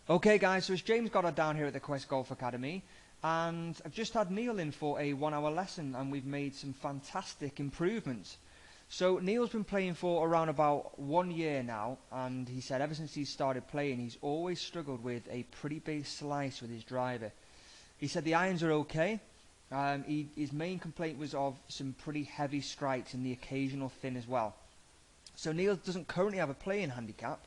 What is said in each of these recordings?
Okay guys, so it's James Goddard down here at the Quest Golf Academy, and I've just had Neil in for a 1-hour lesson and we've made some fantastic improvements. So Neil's been playing for around about 1 year now, and he said ever since he started playing he's always struggled with a pretty big slice with his driver. He said the irons are okay, his main complaint was of some pretty heavy strikes and the occasional thin as well. So Neil doesn't currently have a playing handicap,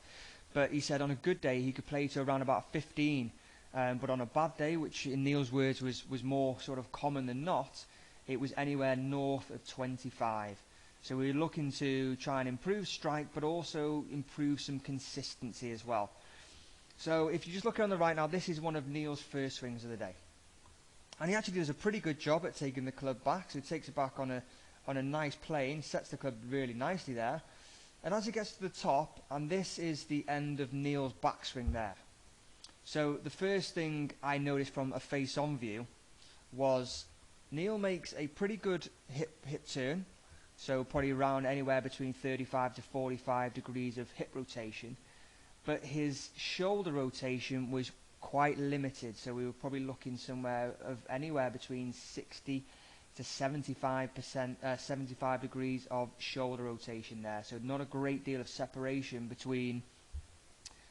but he said on a good day he could play to around about 15, but on a bad day, which in Neil's words was more sort of common than not, it was anywhere north of 25. So we were looking to try and improve strike, but also improve some consistency as well. So if you just look on the right now, this is one of Neil's first swings of the day. And he actually does a pretty good job at taking the club back, so he takes it back on a nice plane, sets the club really nicely there. And as he gets to the top, and this is the end of Neil's backswing there. So the first thing I noticed from a face-on view was Neil makes a pretty good hip turn, so probably around anywhere between 35 to 45 degrees of hip rotation, but his shoulder rotation was quite limited, so we were probably looking somewhere of anywhere between 60 to 75 degrees of shoulder rotation there, so not a great deal of separation between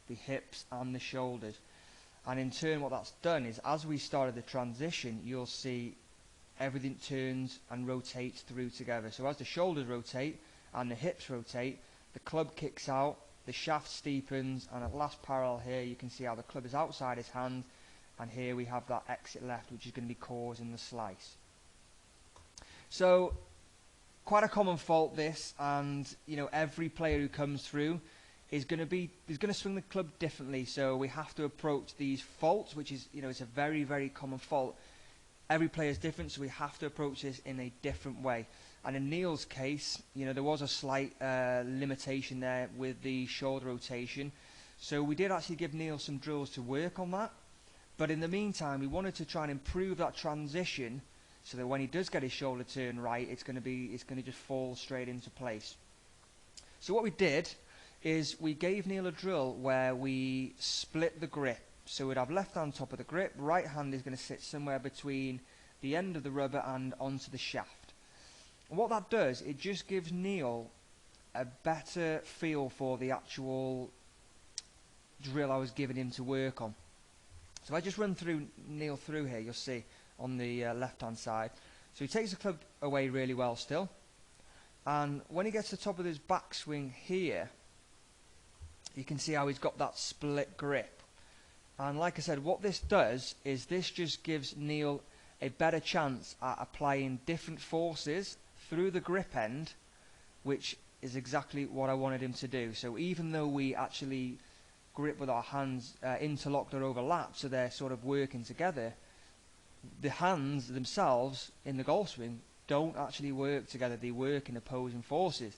the hips and the shoulders. And in turn what that's done is, as we started the transition, you'll see everything turns and rotates through together. So as the shoulders rotate and the hips rotate, the club kicks out, the shaft steepens, and at last parallel here you can see how the club is outside his hand, and here we have that exit left, which is going to be causing the slice. So quite a common fault this, and you know, every player who comes through is going to swing the club differently, so we have to approach these faults, which is, you know, it's a very, very common fault. Every player is different, so we have to approach this in a different way. And in Neil's case, you know, there was a slight limitation there with the shoulder rotation, so we did actually give Neil some drills to work on that. But in the meantime, we wanted to try and improve that transition so that when he does get his shoulder turn right, it's going to just fall straight into place. So what we did is we gave Neil a drill where we split the grip. So we'd have left hand top of the grip, right hand is going to sit somewhere between the end of the rubber and onto the shaft. And what that does, it just gives Neil a better feel for the actual drill I was giving him to work on. So I just run through Neil through here, you'll see on the left hand side. So he takes the club away really well still, and when he gets to the top of his backswing here, you can see how he's got that split grip. And like I said, what this does is this just gives Neil a better chance at applying different forces through the grip end, which is exactly what I wanted him to do. So even though we actually grip with our hands interlocked or overlapped, so they're sort of working together, the hands themselves in the golf swing don't actually work together, they work in opposing forces.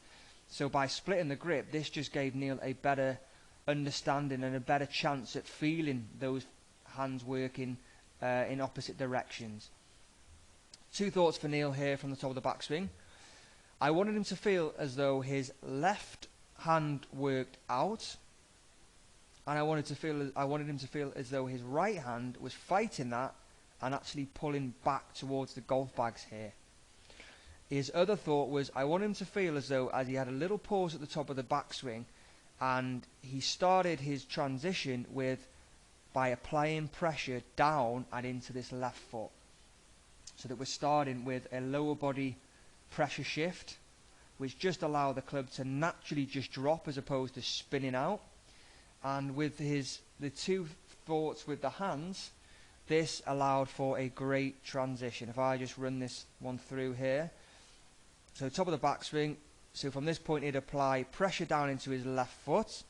So by splitting the grip, this just gave Neil a better understanding and a better chance at feeling those hands working in opposite directions. Two thoughts for Neil here from the top of the backswing. I wanted him to feel as though his left hand worked out, and I wanted him to feel as though his right hand was fighting that and actually pulling back towards the golf bags here. His other thought was, I want him to feel as though, as he had a little pause at the top of the backswing, and he started his transition by applying pressure down and into this left foot. So that we're starting with a lower body pressure shift, which just allowed the club to naturally just drop as opposed to spinning out. And with the two thoughts with the hands, this allowed for a great transition. If I just run this one through here, so top of the backswing, so from this point he'd apply pressure down into his left foot.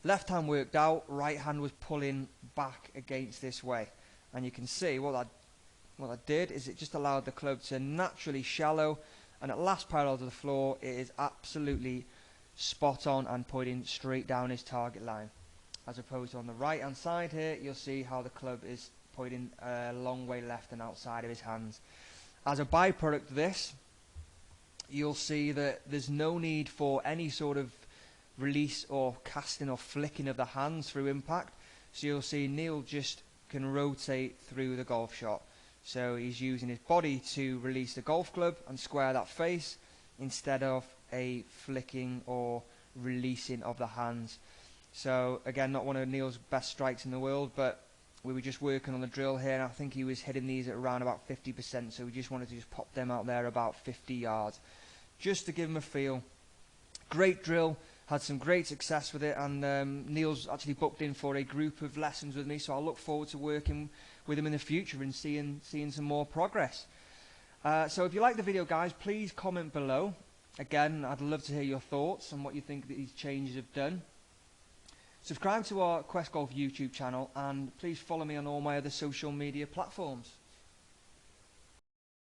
Left hand worked out, right hand was pulling back against this way. And you can see what that did is it just allowed the club to naturally shallow, and at last parallel to the floor it is absolutely spot on and pointing straight down his target line. As opposed to on the right hand side here, you'll see how the club is pointing a long way left and outside of his hands. As a byproduct of this, you'll see that there's no need for any sort of release or casting or flicking of the hands through impact. So you'll see Neil just can rotate through the golf shot. So he's using his body to release the golf club and square that face instead of a flicking or releasing of the hands. So again, not one of Neil's best strikes in the world, but we were just working on the drill here, and I think he was hitting these at around about 50%, so we just wanted to just pop them out there about 50 yards just to give him a feel. Great drill, had some great success with it, and Neil's actually booked in for a group of lessons with me, so I look forward to working with him in the future and seeing some more progress. So if you like the video, guys, please comment below. Again, I'd love to hear your thoughts on what you think that these changes have done. Subscribe to our Quest Golf YouTube channel, and please follow me on all my other social media platforms.